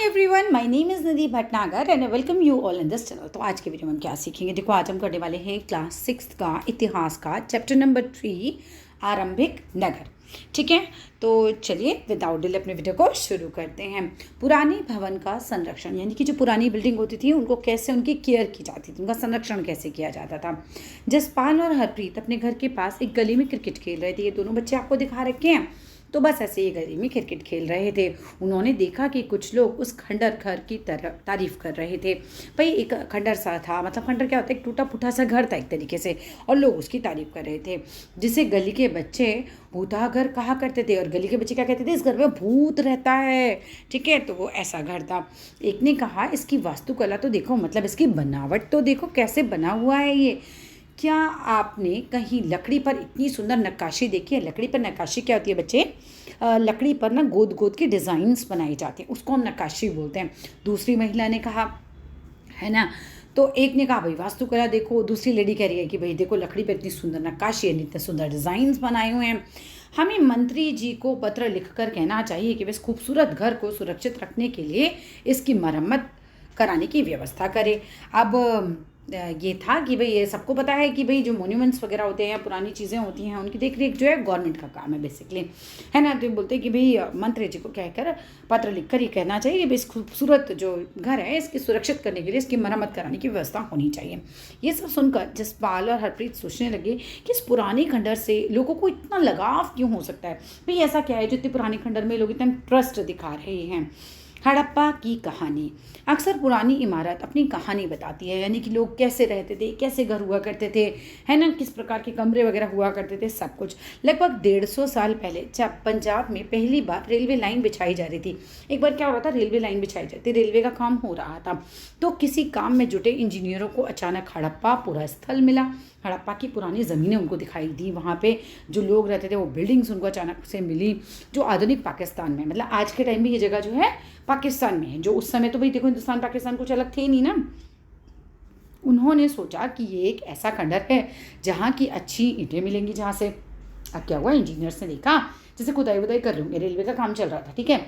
Everyone, my name is Nidhi Bhatnagar and I welcome you all in this channel. तो आज के video में हम क्या सीखेंगे, देखो आज हम करने वाले हैं क्लास 6 का इतिहास का चैप्टर नंबर 3 आरंभिक नगर। ठीक है, तो चलिए विदाउट डिले अपने वीडियो को शुरू करते हैं। पुरानी भवन का संरक्षण, यानी कि जो पुरानी बिल्डिंग होती थी उनको कैसे उनकी केयर की जाती थी, उनका संरक्षण कैसे किया जाता था। जसपाल और हरप्रीत अपने घर के पास एक गली में क्रिकेट खेल रहे थे। ये दोनों बच्चे आपको दिखा रखे हैं। तो बस ऐसे ही गली में क्रिकेट खेल रहे थे। उन्होंने देखा कि कुछ लोग उस खंडर घर की तारीफ कर रहे थे। भाई एक खंडर सा था, मतलब खंडर क्या होता है, एक टूटा फूटा सा घर था एक तरीके से, और लोग उसकी तारीफ कर रहे थे, जिसे गली के बच्चे भूता घर कहा करते थे। और गली के बच्चे क्या कहते थे, इस घर में भूत रहता है। ठीक है, तो वो ऐसा घर था। एक ने कहा इसकी वास्तुकला तो देखो, मतलब इसकी बनावट तो देखो कैसे बना हुआ है ये। क्या आपने कहीं लकड़ी पर इतनी सुंदर नक्काशी देखी है? लकड़ी पर नक्काशी क्या होती है बच्चे? लकड़ी पर ना गोद गोद के डिज़ाइंस बनाई जाती हैं, उसको हम नक्काशी बोलते हैं। दूसरी महिला ने कहा, है ना। तो एक ने कहा भाई वास्तुकला देखो, दूसरी लेडी कह रही है कि भाई देखो लकड़ी पर इतनी सुंदर नक्काशी है, इतने सुंदर डिज़ाइंस बनाए हुए हैं। हमें मंत्री जी को पत्र लिखकर कहना चाहिए कि बस खूबसूरत घर को सुरक्षित रखने के लिए इसकी मरम्मत कराने की व्यवस्था करें। अब ये था कि भाई ये सबको पता है कि भाई जो मोन्यूमेंट्स वगैरह होते हैं, पुरानी चीज़ें होती हैं, उनकी देख रेख जो है गवर्नमेंट का काम है बेसिकली, है ना। तो ये बोलते हैं कि भाई मंत्री जी को कहकर पत्र लिखकर ये कहना चाहिए कि भाई इस खूबसूरत जो घर है इसकी सुरक्षित करने के लिए इसकी मरम्मत कराने की व्यवस्था होनी चाहिए। ये सब सुनकर जसपाल और हरप्रीत सोचने लगे कि इस पुरानी खंडर से लोगों को इतना लगाव क्यों हो सकता है। भाई ऐसा क्या है जो इतने पुराने खंडर में लोग इतना इंटरेस्ट दिखा रहे हैं। हड़प्पा की कहानी। अक्सर पुरानी इमारत अपनी कहानी बताती है, यानी कि लोग कैसे रहते थे, कैसे घर हुआ करते थे, है ना, किस प्रकार के कमरे वगैरह हुआ करते थे, सब कुछ। लगभग 150 साल पहले जब पंजाब में पहली बार रेलवे लाइन बिछाई जा रही थी, एक बार क्या हो रहा था, रेलवे लाइन बिछाई जाती, रेलवे का काम हो रहा था, तो किसी काम में जुटे इंजीनियरों को अचानक हड़प्पा पूरा स्थल मिला। हड़प्पा की पुरानी ज़मीनें उनको दिखाई दी, वहाँ पे जो लोग रहते थे वो बिल्डिंग्स उनको अचानक से मिली, जो आधुनिक पाकिस्तान में, मतलब आज के टाइम में ये जगह जो है पाकिस्तान में है, जो उस समय तो भाई देखो हिंदुस्तान पाकिस्तान कुछ अलग थे नहीं ना। उन्होंने सोचा कि ये एक ऐसा खंडर है जहाँ की अच्छी ईंटें मिलेंगी, जहाँ से। अब क्या हुआ, इंजीनियर्स ने देखा जैसे खुदाई वुदाई कर लूँगे, रेलवे का काम चल रहा था, ठीक है,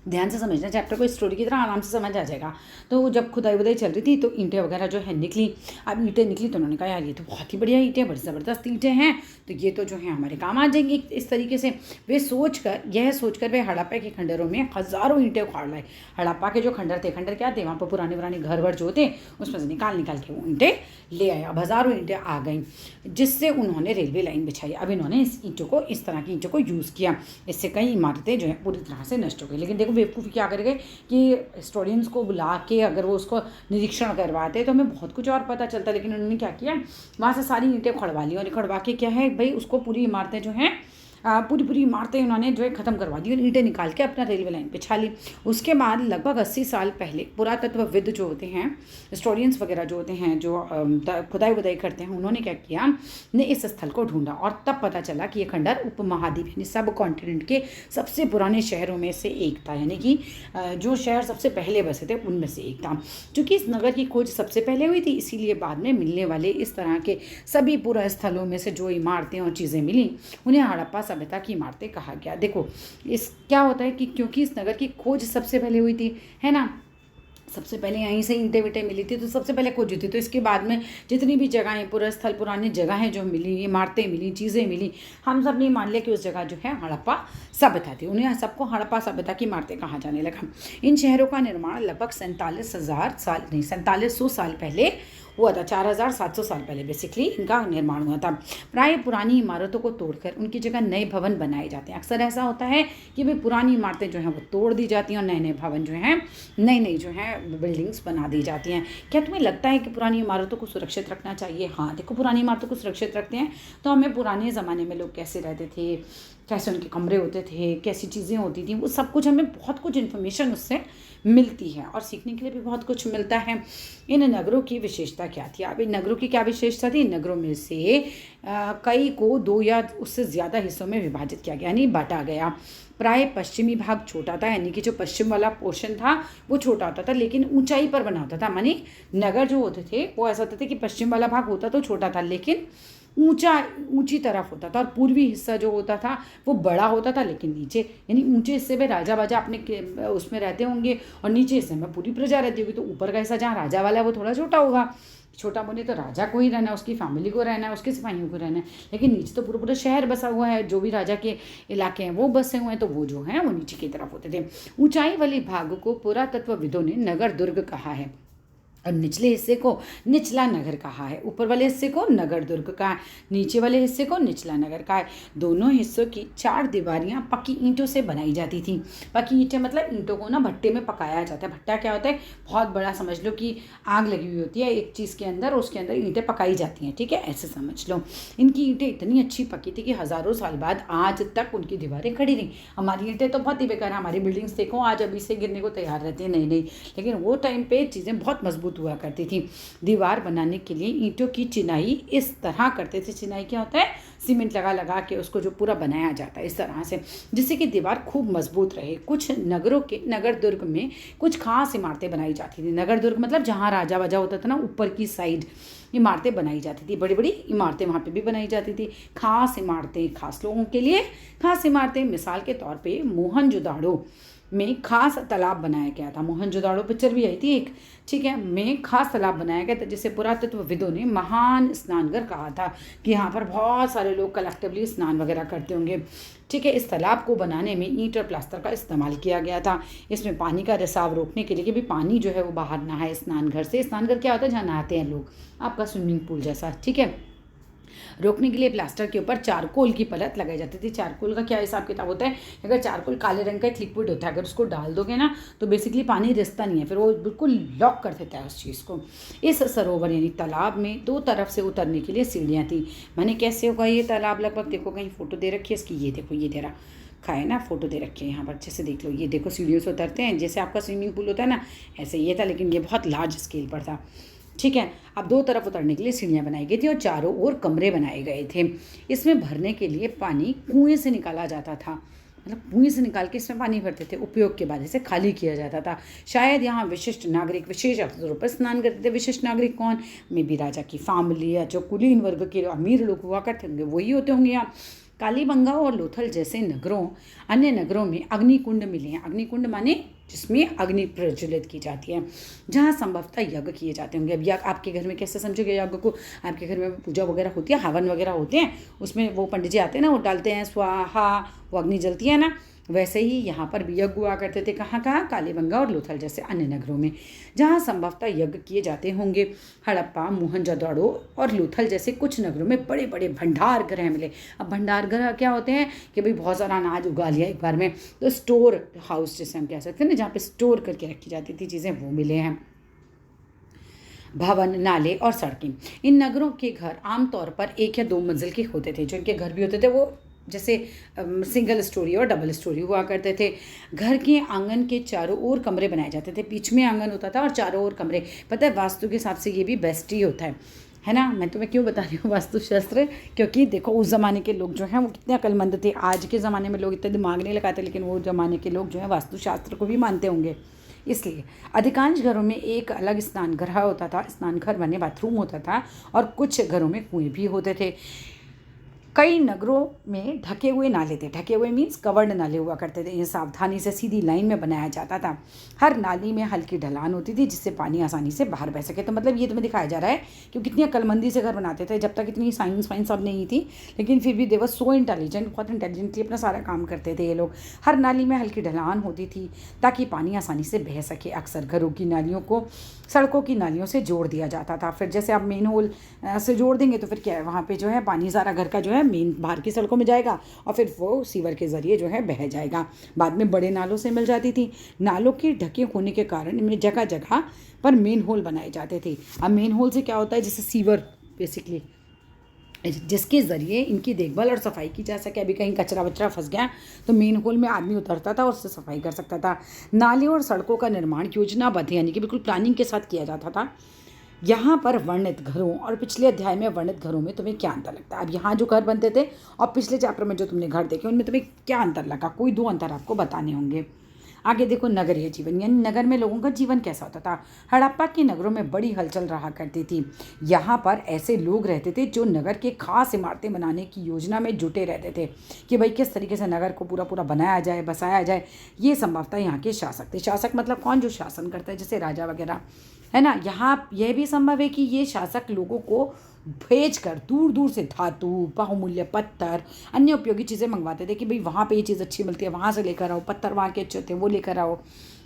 ध्यान से समझना, चैप्टर को स्टोरी की तरह आराम से समझ आ जाएगा। तो जब खुदाई वुदाई चल रही थी तो ईंटें वगैरह जो है निकली। अब ईंटें निकली तो उन्होंने कहा यार ये तो बहुत ही बढ़िया ईंटें, बड़ी ज़बरदस्त ईंटें हैं, तो ये तो जो है हमारे काम आ जाएंगी इस तरीके से। वे यह सोचकर वे हड़प्पा के खंडरों में हज़ारों ईंटें उखाड़ लाए। हड़प्पा के जो खंडर थे, खंडर क्या थे, वहाँ पर पुराने पुराने घर वर जो थे उसमें से निकाल के वो ईंटें ले आए। अब हज़ारों ईंटें आ गई, जिससे उन्होंने रेलवे लाइन बिछाई। अब इन्होंने इस तरह की ईंटों को यूज़ किया, इससे कई इमारतें जो है पूरी तरह से नष्ट हो गई। लेकिन देखो बेवकूफ़ी क्या करेंगे कि हिस्टोरियंस को बुला के अगर वो उसको निरीक्षण करवाते तो हमें बहुत कुछ और पता चलता, लेकिन उन्होंने क्या किया, वहाँ से सारी ईंटें खड़वा ली, और खड़वा के क्या है भाई उसको पूरी इमारतें जो हैं पूरी इमारतें उन्होंने जो है ख़त्म करवा दी और ईंटें निकाल के अपना रेलवे लाइन बिछा ली। उसके बाद लगभग 80 साल पहले पुरातत्वविद जो होते हैं, हिस्टोरियंस वगैरह जो होते हैं, जो खुदाई वुदाई करते हैं, उन्होंने क्या किया, ने इस स्थल को ढूंढा और तब पता चला कि ये खंडर उपमहाद्वीप यानी सब कॉन्टिनेंट के सबसे पुराने शहरों में से एक था, यानी कि जो शहर सबसे पहले बसे थे उनमें से एक था। चूँकि इस नगर की खोज सबसे पहले हुई थी, इसीलिए बाद में मिलने वाले इस तरह के सभी पुरा स्थलों में से जो इमारतें और चीज़ें मिली उन्हें हड़प्पा सभ्यता की इमारतें कहा गया। देखो इस क्या होता है कि क्योंकि इस नगर की खोज सबसे पहले हुई थी, है ना, सबसे पहले यहीं से ईंटें वींटें मिली थी, तो सबसे पहले खोजी थी, तो इसके बाद में जितनी भी जगहें, पूरा स्थल, पुरानी जगहें जो मिली, इमारतें मिली, चीज़ें मिली, हम सब ने मान लिया कि उस जगह जो है हड़प्पा सभ्यता थी। उन्हें सबको हड़प्पा सभ्यता की इमारतें कहा जाने लगा। इन शहरों का निर्माण लगभग 4700 साल पहले हुआ था, 4700 साल पहले बेसिकली इनका निर्माण हुआ था। प्राय पुरानी इमारतों को तोड़कर उनकी जगह नए भवन बनाए जाते हैं। अक्सर ऐसा होता है कि भाई पुरानी इमारतें जो हैं वो तोड़ दी जाती हैं और नए भवन जो हैं, नई जो हैं बिल्डिंग्स बना दी जाती हैं। क्या तुम्हें लगता है कि पुरानी इमारतों को सुरक्षित रखना चाहिए? हाँ, देखो पुरानी इमारतों को सुरक्षित रखते हैं तो हमें पुराने ज़माने में लोग कैसे रहते थे, कैसे उनके कमरे होते थे, कैसी चीज़ें होती थी, वो सब कुछ हमें बहुत कुछ इन्फॉर्मेशन उससे मिलती है और सीखने के लिए भी बहुत कुछ मिलता है। इन नगरों की विशेषता क्या थी? अब इन नगरों की क्या विशेषता थी? नगरों में से कई को 2 या उससे ज़्यादा हिस्सों में विभाजित किया गया, यानी बांटा गया। प्राय पश्चिमी भाग छोटा था, यानी कि जो पश्चिम वाला पोर्शन था वो छोटा होता था लेकिन ऊंचाई पर बना होता था। मानी नगर जो होते थे वो ऐसा होता था कि पश्चिम वाला भाग होता तो छोटा था, लेकिन ऊंची तरफ होता था, और पूर्वी हिस्सा जो होता था वो बड़ा होता था, लेकिन नीचे यानी ऊंचे हिस्से में राजा वाजा अपने उसमें रहते होंगे और नीचे हिस्से में पूरी प्रजा रहती होगी। तो ऊपर का हिस्सा जहाँ राजा वाला है वो थोड़ा छोटा होगा, छोटा बोले तो राजा को ही रहना है, उसकी फैमिली को रहना है, उसके सिपाहियों को रहना है। लेकिन नीचे तो पूरा पूरा शहर बसा हुआ है, जो भी राजा के इलाके हैं वो बसे हुए हैं, तो वो जो है वो नीचे की तरफ होते थे। ऊंचाई वाले भाग को पुरातत्वविदों ने नगर दुर्ग कहा है, और निचले हिस्से को निचला नगर कहा है। ऊपर वाले हिस्से को नगर दुर्ग कहा है, नीचे वाले हिस्से को निचला नगर कहा है। दोनों हिस्सों की 4 दीवारियां पक्की ईंटों से बनाई जाती थी। पक्की ईंटें मतलब ईंटों को ना भट्टे में पकाया जाता है। भट्टा क्या होता है, बहुत बड़ा, समझ लो कि आग लगी हुई होती है एक चीज़ के अंदर, उसके अंदर ईंटें पकाई जाती हैं, ठीक है, ऐसे समझ लो। इनकी ईंटें इतनी अच्छी पकी थी कि हज़ारों साल बाद आज तक उनकी दीवारें खड़ी रहीं। हमारी ईंटें तो बहुत ही बेकार, हमारी बिल्डिंग्स देखो आज अभी से गिरने को तैयार रहती है, नहीं, लेकिन वो टाइम पे चीज़ें बहुत मजबूत हुआ करती थी। दीवार बनाने के लिए ईंटों की चिनाई इस तरह करते थे। चिनाई क्या होता है, सीमेंट लगा के उसको जो पूरा बनाया जाता है इस तरह से, जिससे कि दीवार खूब मजबूत रहे। कुछ नगरों के नगर दुर्ग में कुछ खास इमारतें बनाई जाती थी। नगर दुर्ग मतलब जहाँ राजा वाजा होता था ना, ऊपर की साइड इमारतें बनाई जाती थी, बड़ी बड़ी इमारतें वहाँ पे भी बनाई जाती थी। खास इमारतें खास लोगों के लिए, खास इमारतें मिसाल के तौर पे मोहनजोदाड़ो में खास तालाब बनाया गया था। मोहनजोदाड़ो पिक्चर भी आई थी एक, ठीक है, में खास तालाब बनाया गया था जिसे पुरातत्वविदों ने महान स्नानघर कहा था, कि यहाँ पर बहुत सारे लोग कलेक्टिवली स्नान वगैरह करते होंगे, ठीक है। इस तालाब को बनाने में ईंट और प्लास्टर का इस्तेमाल किया गया था। इसमें पानी का रिसाव रोकने के लिए कि भी पानी जो है वो बाहर ना आए स्नानघर से। स्नानघर क्या होता है, जहाँ नहाते हैं लोग, आपका स्विमिंग पूल जैसा, ठीक है। रोकने के लिए प्लास्टर के ऊपर चारकोल की परत लगाई जाती थी। चारकोल का क्या हिसाब किताब होता है, अगर चारकोल काले रंग का एक लिक्विड होता है, अगर उसको डाल दोगे ना तो बेसिकली पानी रिसता नहीं है, फिर वो बिल्कुल लॉक कर देता है उस चीज़ को। इस सरोवर यानी तालाब में 2 तरफ से उतरने के लिए सीढ़ियाँ थी। मैंने कैसे होगा ये तालाब, लगभग देखो कहीं फोटो दे रखी है इसकी, ये देखो, ये दे रहा है ना, फोटो दे रखी है यहाँ पर, अच्छे से देख लो। ये देखो सीढ़ियों से उतरते हैं, जैसे आपका स्विमिंग पूल होता है ना, ऐसे ये था, लेकिन ये बहुत लार्ज स्केल पर था, ठीक है। अब 2 तरफ उतरने के लिए सीढ़ियाँ बनाई गई थी और चारों ओर कमरे बनाए गए थे। इसमें भरने के लिए पानी कुएं से निकाला जाता था, मतलब कुएं से निकाल के इसमें पानी भरते थे, उपयोग के बाद इसे खाली किया जाता था। शायद यहाँ विशिष्ट नागरिक विशेष अवसरों पर स्नान करते थे। विशिष्ट नागरिक कौन, में भी राजा की फैमिली या जो कुलीन वर्ग के अमीर लोग हुआ करते होंगे वही होते होंगे। यहाँ कालीबंगा और लोथल जैसे नगरों, अन्य नगरों में अग्निकुंड मिले हैं। अग्निकुंड माने जिसमें अग्नि प्रज्वलित की जाती है, जहाँ संभवतः यज्ञ किए जाते होंगे। अब यज्ञ आपके घर में कैसे समझोगे यज्ञ को, आपके घर में पूजा वगैरह होती है, हवन वगैरह होते हैं, उसमें वो पंडित जी आते हैं ना, वो डालते हैं स्वाहा, वो अग्नि जलती है ना, वैसे ही यहाँ पर भी यज्ञ हुआ करते थे। कहाँ कहाँ, कालीबंगा और लोथल जैसे अन्य नगरों में, जहाँ संभवतः यज्ञ किए जाते होंगे। हड़प्पा, मोहनजोदड़ो और लोथल जैसे कुछ नगरों में बड़े बड़े भंडार गृह मिले। अब भंडार गृह क्या होते हैं कि भाई बहुत सारा अनाज उगा लिया एक बार में, तो स्टोर हाउस जैसे हम कह सकते हैं ना, जहाँ पे स्टोर करके रखी जाती थी चीज़ें, वो मिले हैं। भवन, नाले और सड़कें, इन नगरों के घर आमतौर पर 1 या 2 मंजिल के होते थे। जो इनके घर भी होते थे वो जैसे सिंगल स्टोरी और डबल स्टोरी हुआ करते थे। घर के आंगन के चारों ओर कमरे बनाए जाते थे। बीच में आंगन होता था और चारों ओर कमरे। पता है वास्तु के हिसाब से ये भी बेस्ट ही होता है ना। मैं तुम्हें क्यों बता रही हूँ वास्तुशास्त्र, क्योंकि देखो उस ज़माने के लोग जो हैं वो कितने अक्लमंद थे। आज के ज़माने में लोग इतना दिमाग नहीं लगाते, लेकिन वो ज़माने के लोग जो हैं वास्तुशास्त्र को भी मानते होंगे। इसलिए अधिकांश घरों में एक अलग स्नान घर होता था, स्नान घर बने बाथरूम होता था, और कुछ घरों में कुएं भी होते थे। कई नगरों में ढके हुए नाले थे। ढके हुए मीन्स कवर्ड नाले हुआ करते थे। ये सावधानी से सीधी लाइन में बनाया जाता था। हर नाली में हल्की ढलान होती थी जिससे पानी आसानी से बाहर बह सके। तो मतलब ये तुम्हें दिखाया जा रहा है कि कितनी अक्लमंदी से घर बनाते थे। जब तक इतनी साइंस वाइंस अब नहीं थी, लेकिन फिर भी दे वर सो इंटेलिजेंट, बहुत इंटेलिजेंटली अपना सारा काम करते थे ये लोग। हर नाली में हल्की ढलान होती थी ताकि पानी आसानी से बह सके। अक्सर घरों की नालियों को सड़कों की नालियों से जोड़ दिया जाता था। फिर जैसे आप मेन होल से जोड़ देंगे तो फिर क्या है, वहाँ पे जो है पानी सारा घर का जो है मेन बाहर की सड़कों में जाएगा और फिर वो सीवर के ज़रिए जो है बह जाएगा। बाद में बड़े नालों से मिल जाती थी। नालों के ढके होने के कारण इनमें जगह जगह पर मेन होल बनाए जाते थे। अब मेन होल से क्या होता है, जैसे सीवर बेसिकली, जिसके ज़रिए इनकी देखभाल और सफाई की जा सके। अभी कहीं कचरा वचरा फंस गया तो मेन होल में आदमी उतरता था और उससे सफाई कर सकता था। नाले और सड़कों का निर्माण योजनाबद्ध यानी कि बिल्कुल प्लानिंग के साथ किया जाता था। यहाँ पर वर्णित घरों और पिछले अध्याय में वर्णित घरों में तुम्हें क्या अंतर लगता है? अब यहाँ जो घर बनते थे और पिछले चैप्टर में जो तुमने घर देखे उनमें तुम्हें क्या अंतर लगा? कोई 2 अंतर आपको बताने होंगे। आगे देखो नगरीय जीवन, यानी नगर में लोगों का जीवन कैसा होता था। हड़प्पा के नगरों में बड़ी हलचल रहा करती थी। यहाँ पर ऐसे लोग रहते थे जो नगर के खास इमारतें बनाने की योजना में जुटे रहते थे कि भाई किस तरीके से नगर को पूरा पूरा बनाया जाए, बसाया जाए। ये संभवतः यहाँ के शासक थे। शासक मतलब कौन, जो शासन करता है, जैसे राजा वगैरह, है ना। यहाँ यह भी संभव है कि ये शासक लोगों को भेज कर दूर दूर से धातु, बहुमूल्य पत्थर, अन्य उपयोगी चीज़ें मंगवाते थे कि भाई वहाँ पे ये चीज़ अच्छी मिलती है, वहाँ से लेकर आओ, पत्थर वहाँ के अच्छे होते हैं वो लेकर आओ,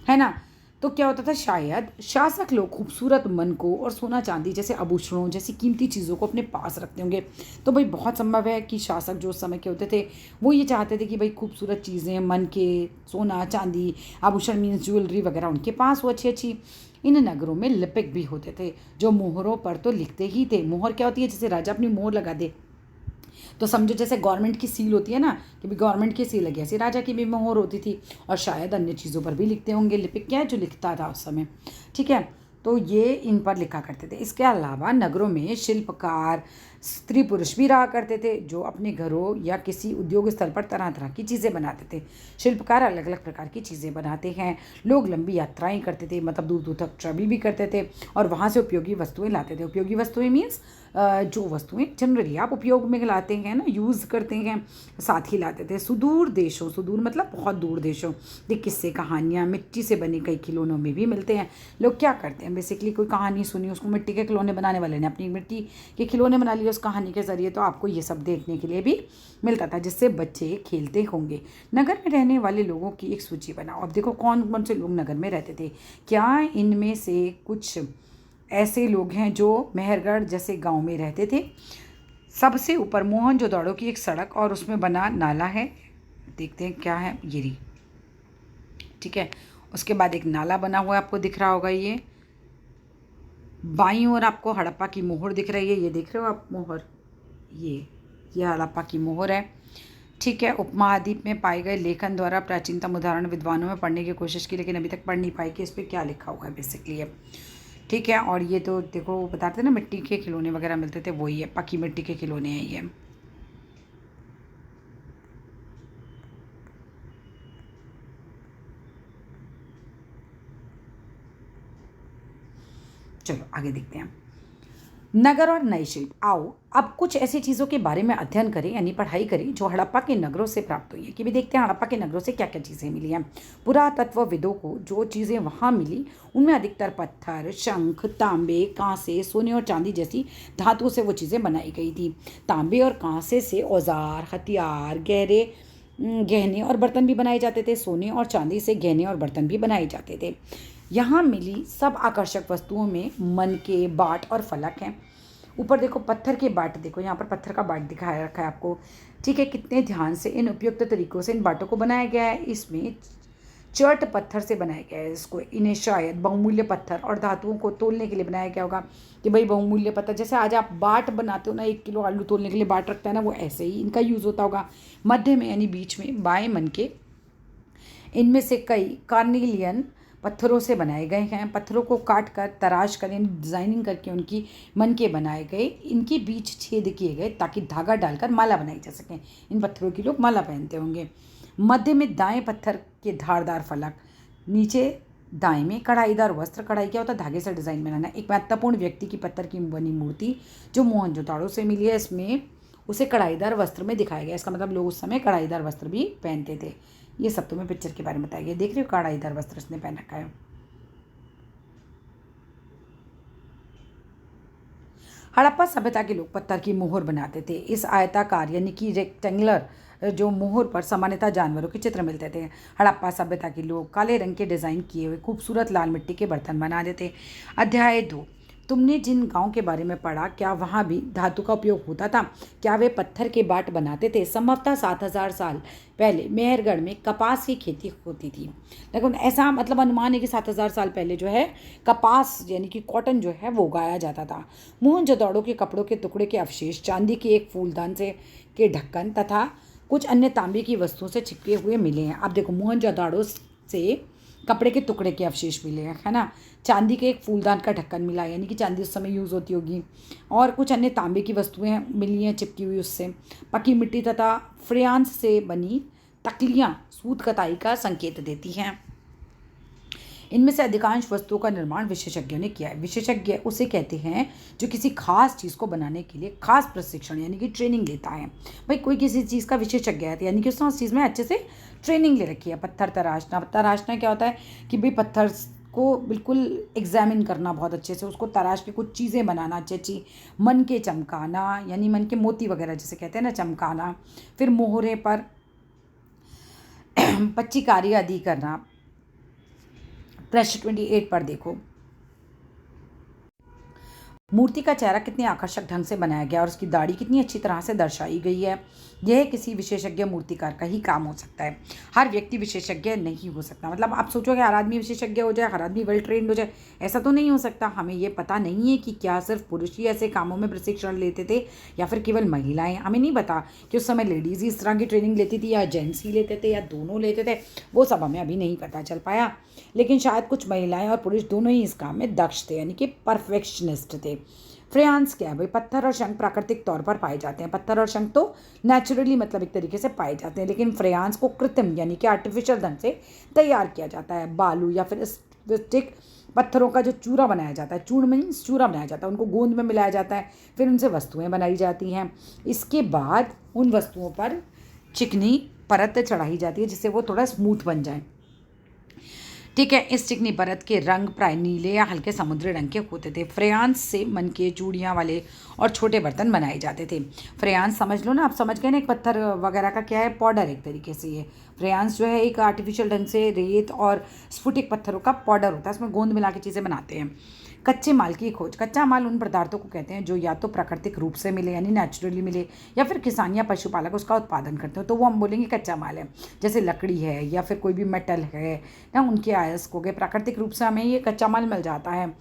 है ना। तो क्या होता था, शायद शासक लोग खूबसूरत मन को और सोना चांदी जैसे आभूषणों जैसी कीमती चीज़ों को अपने पास रखते होंगे। तो भाई बहुत संभव है कि शासक जो उस समय के होते थे वो ये चाहते थे कि भाई खूबसूरत चीज़ें, मन के सोना चांदी आभूषण मीन्स ज्वेलरी वगैरह उनके पास हो अच्छी अच्छी। इन नगरों में लिपिक भी होते थे जो मोहरों पर तो लिखते ही थे। मोहर क्या होती है, जैसे राजा अपनी मोहर लगा दे तो समझो जैसे गवर्नमेंट की सील होती है ना, कि भी गवर्नमेंट की सील लगी, ऐसी राजा की भी मोहर होती थी। और शायद अन्य चीज़ों पर भी लिखते होंगे। लिपिक क्या है, जो लिखता था उस समय, ठीक है। तो ये इन पर लिखा करते थे। इसके अलावा नगरों में शिल्पकार, स्त्री पुरुष भी रहा करते थे जो अपने घरों या किसी उद्योग स्थल पर तरह तरह की चीज़ें बनाते थे। शिल्पकार अलग अलग प्रकार की चीज़ें बनाते हैं। लोग लंबी यात्राएं करते थे, मतलब दूर दूर तक ट्रैवल भी करते थे और वहाँ से उपयोगी वस्तुएं लाते थे। उपयोगी वस्तुएं मीन्स जो वस्तुएं जनरली आप उपयोग में लाते हैं ना, यूज़ करते हैं, साथ ही लाते थे। सुदूर देशों, सुदूर मतलब बहुत दूर देशों, ये किस्से कहानियाँ मिट्टी से बने कई खिलौनों में भी मिलते हैं। लोग क्या करते हैं, बेसिकली कोई कहानी सुनी, उसको मिट्टी के खिलौने बनाने वाले ने अपनी मिट्टी के खिलौने बना लिए उस कहानी के ज़रिए। तो आपको ये सब देखने के लिए भी मिलता था जिससे बच्चे खेलते होंगे। नगर में रहने वाले लोगों की एक सूची बनाओ। अब देखो कौन कौन से लोग नगर में रहते थे। क्या इनमें से कुछ ऐसे लोग हैं जो मेहरगढ़ जैसे गांव में रहते थे। सबसे ऊपर मोहनजोदड़ो की एक सड़क और उसमें बना नाला है, देखते हैं क्या है, ये रही, ठीक है। उसके बाद एक नाला बना हुआ है, आपको दिख रहा होगा। ये बाईं ओर आपको हड़प्पा की मोहर दिख रही है, ये देख रहे हो आप मोहर, ये हड़प्पा की मोहर है, ठीक है। उपमहाद्वीप में पाए गए लेखन द्वारा प्राचीनतम उदाहरण विद्वानों में पढ़ने की कोशिश की, लेकिन अभी तक पढ़ नहीं पाई कि इस पर क्या लिखा हुआ है बेसिकली है, ठीक है। और ये तो देखो बताते ना मिट्टी के खिलौने वगैरह मिलते थे, वही है, पक्की मिट्टी के खिलौने हैं ये। चलो आगे देखते हैं। नगर और नए शिल्प। आओ अब कुछ ऐसी चीज़ों के बारे में अध्ययन करें, यानी पढ़ाई करें, जो हड़प्पा के नगरों से प्राप्त हुई है। कि भी देखते हैं हड़प्पा के नगरों से क्या क्या चीज़ें मिली हैं। पुरातत्वविदों को जो चीज़ें वहाँ मिली उनमें अधिकतर पत्थर, शंख, तांबे, कांसे, सोने और चांदी जैसी धातुओं से वो चीज़ें बनाई गई थी। तांबे और कांसे से औजार, हथियार, गहने और बर्तन भी बनाए जाते थे। सोने और चांदी से गहने और बर्तन भी बनाए जाते थे। यहाँ मिली सब आकर्षक वस्तुओं में मन के बाट और फलक हैं। ऊपर देखो पत्थर के बाट, देखो यहाँ पर पत्थर का बाट दिखाया रखा है आपको, ठीक है। कितने ध्यान से इन उपयुक्त तरीकों से इन बाटों को बनाया गया है। इसमें चर्ट पत्थर से बनाया गया है इसको। इन्हें शायद बहुमूल्य पत्थर और धातुओं को तोलने के लिए बनाया गया होगा कि भाई बहुमूल्य पत्थर, जैसे आज आप बाट बनाते हो ना, 1 किलो आलू तोलने के लिए बाट रखता है ना, वो ऐसे ही इनका यूज़ होता होगा। मध्य में यानी बीच में बाएं मन के इनमें से कई कार्निलियन पत्थरों से बनाए गए हैं। पत्थरों को काट कर तराश कर यानी डिज़ाइनिंग करके उनकी मन के बनाए गए। इनके बीच छेद किए गए ताकि धागा डालकर माला बनाई जा सके। इन पत्थरों की लोग माला पहनते होंगे। मध्य में दाएं पत्थर के धारदार फलक, नीचे दाएं में कढ़ाईदार वस्त्र। कढ़ाई क्या होता है, धागे से डिज़ाइन बनाना। एक महत्वपूर्ण व्यक्ति की पत्थर की बनी मूर्ति जो मोहनजोदाड़ो से मिली है, इसमें उसे कढ़ाईदार वस्त्र में दिखाया गया। इसका मतलब लोग उस समय कढ़ाईदार वस्त्र भी पहनते थे। ये सब तुम्हें पिक्चर के बारे में बताया गया। देख रहे हो कढ़ाईदार वस्त्र इसने पहन रखा है। हड़प्पा सभ्यता के लोग पत्थर की मोहर बनाते थे। इस आयताकार यानी कि रेक्टेंगुलर जो मोहर पर सामान्यतः जानवरों के चित्र मिलते थे। हड़प्पा सभ्यता के लोग काले रंग के डिज़ाइन किए हुए खूबसूरत लाल मिट्टी के बर्तन बनाते थे। अध्याय 2। तुमने जिन गांव के बारे में पढ़ा, क्या वहाँ भी धातु का उपयोग होता था? क्या वे पत्थर के बाट बनाते थे? संभवतः 7000 साल पहले मेहरगढ़ में कपास की खेती होती थी। लेकिन ऐसा मतलब अनुमान है कि 7000 साल पहले जो है कपास यानी कि कॉटन जो है वो उगाया जाता था। मोहनजोदड़ो के कपड़ों के टुकड़े के अवशेष, चांदी के एक फूलदान से के ढक्कन तथा कुछ अन्य तांबे की वस्तुओं से चिपके हुए मिले हैं। अब देखो मोहनजोदड़ो से कपड़े के टुकड़े के अवशेष मिले हैं, है ना। चांदी के एक फूलदान का ढक्कन मिला, यानी कि चांदी उस समय यूज़ होती होगी। और कुछ अन्य तांबे की वस्तुएं मिली हैं चिपकी हुई उससे। पक्की मिट्टी तथा फ्रेयांस से बनी तकलियाँ सूत कताई का संकेत देती हैं। इनमें से अधिकांश वस्तुओं का निर्माण विशेषज्ञों ने किया है। विशेषज्ञ उसे कहते हैं जो किसी खास चीज़ को बनाने के लिए खास प्रशिक्षण यानी कि ट्रेनिंग लेता है। भाई कोई किसी चीज़ का विशेषज्ञ है यानी कि उसने उस चीज़ में अच्छे से ट्रेनिंग ले रखी है। पत्थर तराशना, तराशना क्या होता है कि भाई पत्थर को बिल्कुल एग्जामिन करना बहुत अच्छे से, उसको तराश के कुछ चीज़ें बनाना अच्छी अच्छी, मन के चमकाना यानी मन के मोती वगैरह जैसे कहते हैं ना चमकाना, फिर मोहरे पर पच्चीकारी आदि करना। पृष्ठ 28 पर देखो, मूर्ति का चेहरा कितने आकर्षक ढंग से बनाया गया और उसकी दाढ़ी कितनी अच्छी तरह से दर्शाई गई है। यह किसी विशेषज्ञ मूर्तिकार का ही काम हो सकता है, हर व्यक्ति विशेषज्ञ नहीं हो सकता। मतलब आप सोचोगे हर आदमी विशेषज्ञ हो जाए, हर आदमी वेल ट्रेंड हो जाए, ऐसा तो नहीं हो सकता। हमें ये पता नहीं है कि क्या सिर्फ पुरुष ही ऐसे कामों में प्रशिक्षण लेते थे या फिर केवल महिलाएं। हमें नहीं पता कि उस समय लेडीज़ ही इस तरह की ट्रेनिंग लेती थी या जेंट्स ही लेते थे या दोनों लेते थे, वो सब हमें अभी नहीं पता चल पाया। लेकिन शायद कुछ महिलाएं और पुरुष दोनों ही इस काम में दक्ष थे यानी कि परफेक्शनिस्ट थे। फ्रेयांस क्या है भाई? पत्थर और शंख प्राकृतिक तौर पर पाए जाते हैं। पत्थर और शंख तो नेचुरली मतलब एक तरीके से पाए जाते हैं, लेकिन फ्रेयांस को कृत्रिम यानी कि आर्टिफिशियल ढंग से तैयार किया जाता है। बालू या फिर स्टिक पत्थरों का जो चूरा बनाया जाता है, चूर्ण मीन्स चूरा बनाया जाता है, उनको गोंद में मिलाया जाता है, फिर उनसे वस्तुएं बनाई जाती हैं। इसके बाद उन वस्तुओं पर चिकनी परत चढ़ाई जाती है जिससे वो थोड़ा स्मूथ बन जाए। ठीक है, इस चिकनी परत के रंग प्राय नीले या हल्के समुद्री रंग के होते थे। फ्रेयांस से मन के चूड़ियाँ वाले और छोटे बर्तन बनाए जाते थे। फ्रेयांस समझ लो ना, आप समझ गए ना, एक पत्थर वगैरह का क्या है, पाउडर एक तरीके से। ये फ्रेयांस जो है एक आर्टिफिशियल ढंग से रेत और स्फुटिक पत्थरों का पाउडर होता है, इसमें गोंद मिला के चीज़ें बनाते हैं। कच्चे माल की खोज। कच्चा माल उन पदार्थों को कहते हैं जो या तो प्राकृतिक रूप से मिले यानी नेचुरली मिले, या फिर किसान या पशुपालक उसका उत्पादन करते हो तो वो हम बोलेंगे कच्चा माल है। जैसे लकड़ी है या फिर कोई भी मेटल है ना, उनके अयस्क हो गए, प्राकृतिक रूप से हमें ये कच्चा माल मिल जाता है।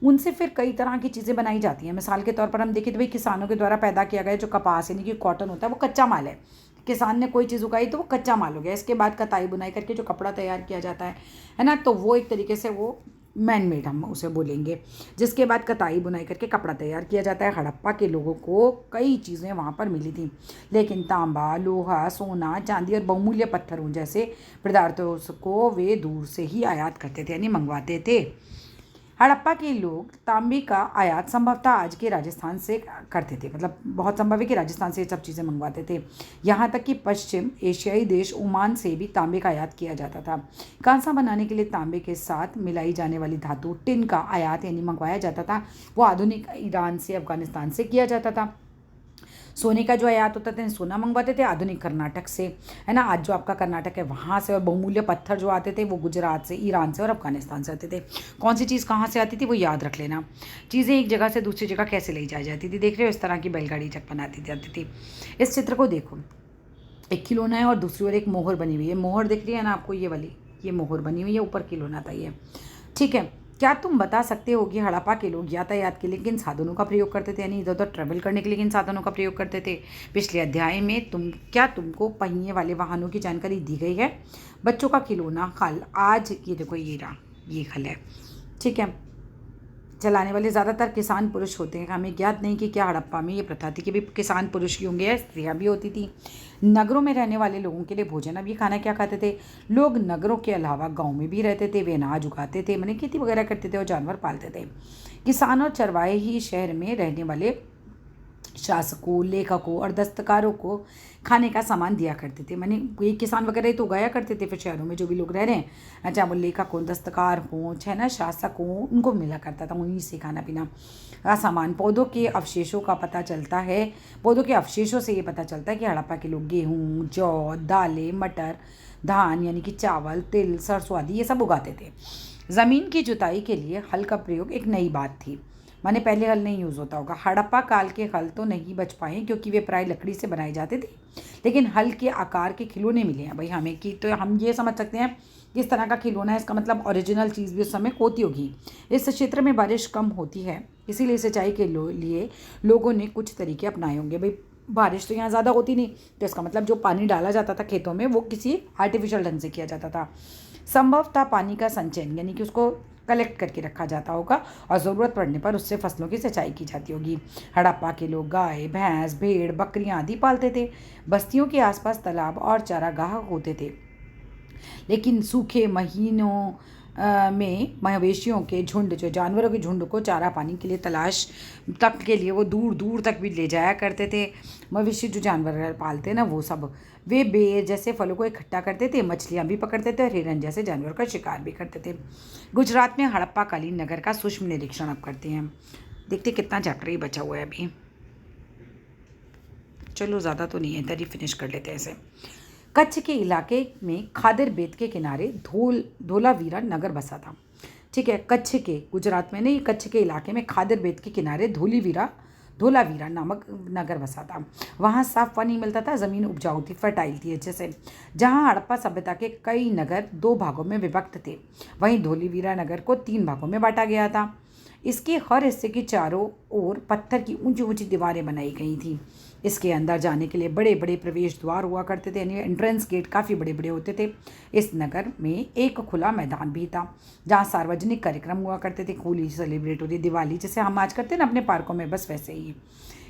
उनसे फिर कई तरह की चीज़ें बनाई जाती हैं। मिसाल के तौर पर हम देखें तो भाई किसानों के द्वारा पैदा किया गया जो कपास यानी कि कॉटन होता है वो कच्चा माल है। किसान ने कोई चीज़ उगाई तो वो कच्चा माल हो गया। इसके बाद कताई बुनाई करके जो कपड़ा तैयार किया जाता है ना, तो वो एक तरीके से वो मैन मेड हम उसे बोलेंगे। जिसके बाद कताई बुनाई करके कपड़ा तैयार किया जाता है। हड़प्पा के लोगों को कई चीज़ें वहाँ पर मिली थी, लेकिन तांबा, लोहा, सोना, चांदी और बहुमूल्य पत्थरों जैसे पदार्थों को वे दूर से ही आयात करते थे यानी मंगवाते थे। हड़प्पा के लोग तांबे का आयात संभवतः आज के राजस्थान से करते थे, मतलब बहुत संभव है कि राजस्थान से ये सब चीज़ें मंगवाते थे। यहाँ तक कि पश्चिम एशियाई देश ओमान से भी तांबे का आयात किया जाता था। कांसा बनाने के लिए तांबे के साथ मिलाई जाने वाली धातु टिन का आयात यानी मंगवाया जाता था, वो आधुनिक ईरान से, अफगानिस्तान से किया जाता था। सोने का जो आयात होता था, सोना मंगवाते थे आधुनिक कर्नाटक से, है ना, आज जो आपका कर्नाटक है वहाँ से। और बहुमूल्य पत्थर जो आते थे वो गुजरात से, ईरान से और अफगानिस्तान से आते थे। कौन सी चीज़ कहाँ से आती थी वो याद रख लेना। चीज़ें एक जगह से दूसरी जगह कैसे ले जाई जाती थी, देख रहे हो, इस तरह की बैलगाड़ी जब बनाती जाती थी। इस चित्र को देखो, एक खिलौना है और दूसरी ओर एक मोहर बनी हुई है। मोहर दिख रही है ना आपको, ये वाली, ये मोहर बनी हुई है, ऊपर खिलौना था ये। ठीक है, क्या तुम बता सकते हो कि हड़प्पा के लोग यातायात के लिए किन साधनों का प्रयोग करते थे, यानी इधर उधर ट्रैवल करने के लिए किन साधनों का प्रयोग करते थे? पिछले अध्याय में तुमको पहिए वाले वाहनों की जानकारी दी गई है। बच्चों का खिलौना खल, आज ये देखो ये रहा, ये खल है। ठीक है, चलाने वाले ज़्यादातर किसान पुरुष होते हैं। हमें ज्ञात नहीं कि क्या हड़प्पा में ये प्रथा थी कि भी किसान पुरुष ही होंगे या स्त्रियाँ भी होती थी। नगरों में रहने वाले लोगों के लिए भोजन, अब ये खाना क्या खाते थे? लोग नगरों के अलावा गांव में भी रहते थे, वे अनाज उगाते थे, मैंने खेती वगैरह करते थे और जानवर पालते थे। किसान और चरवाहे ही शहर में रहने वाले शासकों, लेखकों और दस्तकारों को खाने का सामान दिया करते थे। माने ये किसान वगैरह ही तो उगाया करते थे, फिर शहरों में जो भी लोग रह रहे हैं, चाहे वो लेखक हों, दस्तकार हों, चाहे ना शासक हों, उनको मिला करता था उन्हीं से खाना पीना का सामान। पौधों के अवशेषों का पता चलता है, पौधों के अवशेषों से ये पता चलता है कि हड़प्पा के लोग गेहूँ, जौ, दालें, मटर, धान यानी कि चावल, तिल, सरसों आदि ये सब उगाते थे। ज़मीन की जुताई के लिए हल का प्रयोग एक नई बात थी, माने पहले हल नहीं यूज़ होता होगा। हड़प्पा काल के हल तो नहीं बच पाए क्योंकि वे प्राय लकड़ी से बनाए जाते थे, लेकिन हल के आकार के खिलौने मिले हैं भाई हमें, कि तो हम ये समझ सकते हैं किस तरह का खिलौना है, इसका मतलब ओरिजिनल चीज़ भी उस समय होती होगी। इस क्षेत्र में बारिश कम होती है, इसीलिए सिंचाई के लिए लोगों ने कुछ तरीके अपनाए होंगे। भाई बारिश तो यहाँ ज़्यादा होती नहीं, तो इसका मतलब जो पानी डाला जाता था खेतों में वो किसी आर्टिफिशियल ढंग से किया जाता था। संभवतः पानी का संचयन यानी कि उसको कलेक्ट करके रखा जाता होगा और ज़रूरत पड़ने पर उससे फसलों की सिंचाई की जाती होगी। हड़प्पा के लोग गाय, भैंस, भेड़, बकरियां आदि पालते थे। बस्तियों के आसपास तालाब और चारागाह होते थे, लेकिन सूखे महीनों में मवेशियों के झुंड, जो जानवरों के झुंड को चारा पानी के लिए तलाश तक के लिए वो दूर दूर तक भी ले जाया करते थे। मवेशी जो जानवर पालते हैं ना, वो सब वे बेर जैसे फलों को इकट्ठा करते थे, मछलियाँ भी पकड़ते थे और हिरन जैसे जानवर का शिकार भी करते थे। गुजरात में हड़प्पा कालीन नगर का सूक्ष्म निरीक्षण अब करते हैं। देखते कितना चैप्टर ही बचा हुआ है अभी। चलो ज़्यादा तो नहीं है, इधर ही फिनिश कर लेते हैं इसे। कच्छ के इलाके में खादर बेत के किनारे धोलावीरा नगर बसा था। ठीक है, कच्छ के, गुजरात में नहीं, कच्छ के इलाके में खादर बेत के किनारे धोलावीरा नामक नगर बसा था। वहाँ साफ पानी मिलता था, ज़मीन उपजाऊ थी, फर्टाइल थी अच्छे से। जहाँ हड़प्पा सभ्यता के कई नगर 2 भागों में विभक्त थे, वहीं धोलावीरा नगर को 3 भागों में बांटा गया था। इसके हर हिस्से की चारों ओर पत्थर की ऊंची ऊंची दीवारें बनाई गई थी। इसके अंदर जाने के लिए बड़े बड़े प्रवेश द्वार हुआ करते थे, यानी एंट्रेंस गेट काफ़ी बड़े बड़े होते थे। इस नगर में एक खुला मैदान भी था जहाँ सार्वजनिक कार्यक्रम हुआ करते थे। होली सेलिब्रेट होती, दिवाली जैसे हम आज करते हैं ना अपने पार्कों में, बस वैसे ही।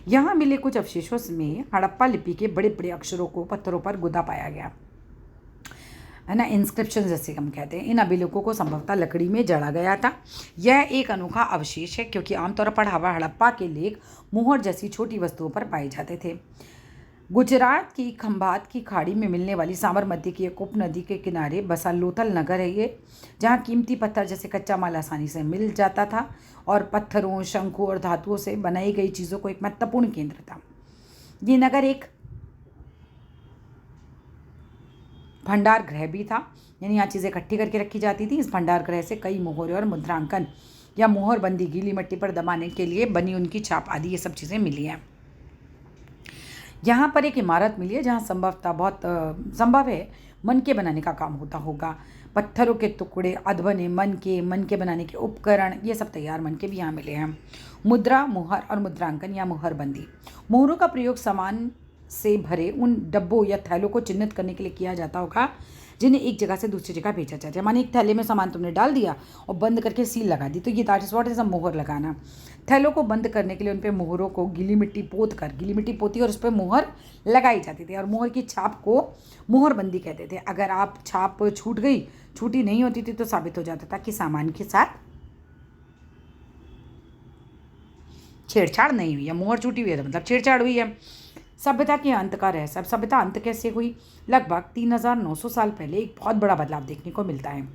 यहाँ मिले कुछ अवशेषों में हड़प्पा लिपि के बड़े बड़े अक्षरों को पत्थरों पर गुदा पाया गया है ना, इंस्क्रिप्शन जैसे हम कहते हैं। इन अभिलेखों को संभवतः लकड़ी में जड़ा गया था। यह एक अनोखा अवशेष है क्योंकि आमतौर पर हड़प्पा के लेख मुहर जैसी छोटी वस्तुओं पर पाए जाते थे। गुजरात की खंभात की खाड़ी में मिलने वाली साबरमती की एक उपनदी के किनारे बसा लोथल नगर है ये, जहाँ कीमती पत्थर जैसे कच्चा माल आसानी से मिल जाता था और पत्थरों, शंखों और धातुओं से बनाई गई चीज़ों को एक महत्वपूर्ण केंद्र था। ये नगर एक भंडार गृह भी था, यानी यहाँ चीज़ें इकट्ठी करके रखी जाती थी। इस भंडार गृह से कई मोहरे और मुद्रांकन या मोहरबंदी, गीली मिट्टी पर दबाने के लिए बनी उनकी छाप आदि, ये सब चीज़ें मिली हैं। यहाँ पर एक इमारत मिली है जहाँ संभवतः बहुत संभव है मन के बनाने का काम होता होगा। पत्थरों के टुकड़े, अधबने मन के बनाने के उपकरण, ये सब तैयार मन के भी यहाँ मिले हैं। मुद्रा, मोहर और मुद्रांकन या मोहरबंदी। मोहरों का प्रयोग सामान से भरे उन डब्बों या थैलों को चिन्हित करने के लिए किया जाता होगा जिन्हें एक जगह से दूसरी जगह भेजा जाता है। माने एक थैले में सामान तुमने डाल दिया और बंद करके सील लगा दी, तो ये that is what is a मोहर लगाना। थैलों को बंद करने के लिए उन पर मोहरों को गीली मिट्टी पोती और उस पर मोहर लगाई जाती थी और मोहर की छाप को मोहरबंदी कहते थे। अगर आप छाप छूटी नहीं होती थी तो साबित हो जाता था कि सामान के साथ छेड़छाड़ नहीं हुई है, मोहर छूटी हुई है तो मतलब छेड़छाड़ हुई है। सभ्यता के अंत का रहस्य। अब सभ्यता अंत कैसे हुई? लगभग 3900 साल पहले एक बहुत बड़ा बदलाव देखने को मिलता है।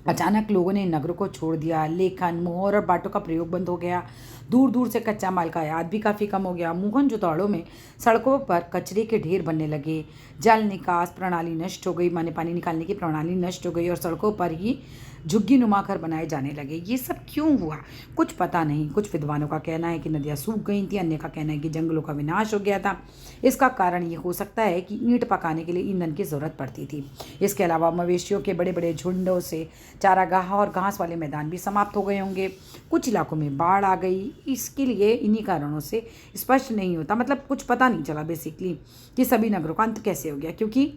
अचानक लोगों ने नगरों को छोड़ दिया, लेखन, मोहर और बाटों का प्रयोग बंद हो गया, दूर दूर से कच्चा माल का आयात भी काफ़ी कम हो गया। मोहनजोदड़ो में सड़कों पर कचरे के ढेर बनने लगे, जल निकास प्रणाली नष्ट हो गई, माने पानी निकालने की प्रणाली नष्ट हो गई और सड़कों पर ही झुग्गी नुमा घर बनाए जाने लगे। ये सब क्यों हुआ कुछ पता नहीं। कुछ विद्वानों का कहना है कि नदियाँ सूख गई थी, अन्य का कहना है कि जंगलों का विनाश हो गया था। इसका कारण ये हो सकता है कि ईंट पकाने के लिए ईंधन की ज़रूरत पड़ती थी। इसके अलावा मवेशियों के बड़े बड़े झुंडों से चारागाह और घास वाले मैदान भी समाप्त हो गए होंगे। कुछ इलाकों में बाढ़ आ गई। इसके लिए इन्हीं कारणों से स्पष्ट नहीं होता, मतलब कुछ पता नहीं चला बेसिकली कि सभी नगरों का अंत कैसे हो गया, क्योंकि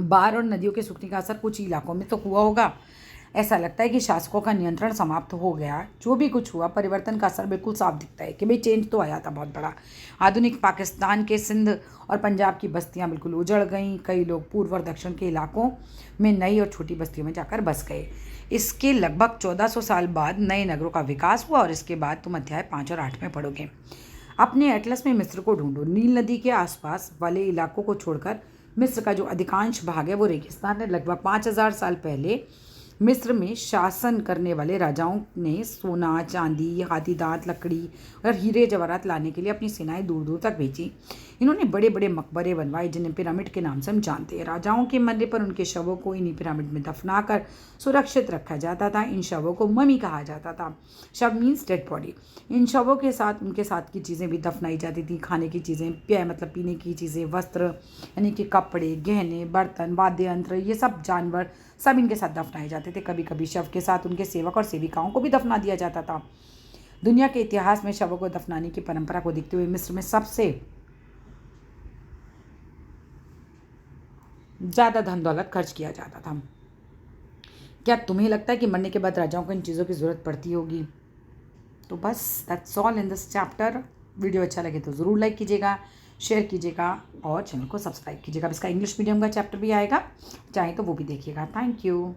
बाढ़ और नदियों के सूखने का असर कुछ इलाकों में तो हुआ होगा। ऐसा लगता है कि शासकों का नियंत्रण समाप्त हो गया। जो भी कुछ हुआ, परिवर्तन का असर बिल्कुल साफ दिखता है कि भाई चेंज तो आया था बहुत बड़ा। आधुनिक पाकिस्तान के सिंध और पंजाब की बस्तियां बिल्कुल उजड़ गईं। कई लोग पूर्व और दक्षिण के इलाकों में नई और छोटी बस्तियों में जाकर बस गए। इसके लगभग 1400 साल बाद नए नगरों का विकास हुआ और इसके बाद तुम अध्याय 5 और 8 में पढ़ोगे। अपने एटलस में मिस्र को ढूंढो। नील नदी के आसपास वाले इलाकों को छोड़कर मिस्र का जो अधिकांश भाग है वो रेगिस्तान है। लगभग 5000 साल पहले मिस्र में शासन करने वाले राजाओं ने सोना, चांदी, हाथी दांत, लकड़ी और हीरे जवाहरात लाने के लिए अपनी सेनाएं दूर दूर तक भेजी। इन्होंने बड़े बड़े मकबरे बनवाए जिन्हें पिरामिड के नाम से हम जानते हैं। राजाओं के मरने पर उनके शवों को इन्हीं पिरामिड में दफनाकर सुरक्षित रखा जाता था। इन शवों को ममी कहा जाता था। शव मीन्स डेड बॉडी। इन शवों के साथ उनके साथ की चीज़ें भी दफनाई जाती थी। खाने की चीज़ें, मतलब पीने की चीज़ें, वस्त्र यानी कि कपड़े, गहने, बर्तन, वाद्य यंत्र, ये सब जानवर सब इनके साथ दफनाए जाते थे। कभी कभी शव के साथ उनके सेवक और सेविकाओं को भी दफना दिया जाता था। दुनिया के इतिहास में शवों को दफनाने की परंपरा को देखते हुए मिस्र में सबसे ज़्यादा धन दौलत खर्च किया जाता था। क्या तुम्हें लगता है कि मरने के बाद राजाओं को इन चीज़ों की ज़रूरत पड़ती होगी? तो बस that's all in this chapter. Video अच्छा लगे तो ज़रूर लाइक कीजिएगा, शेयर कीजिएगा और चैनल को सब्सक्राइब कीजिएगा। अब इसका इंग्लिश मीडियम का चैप्टर भी आएगा, चाहे तो वो भी देखिएगा। Thank you.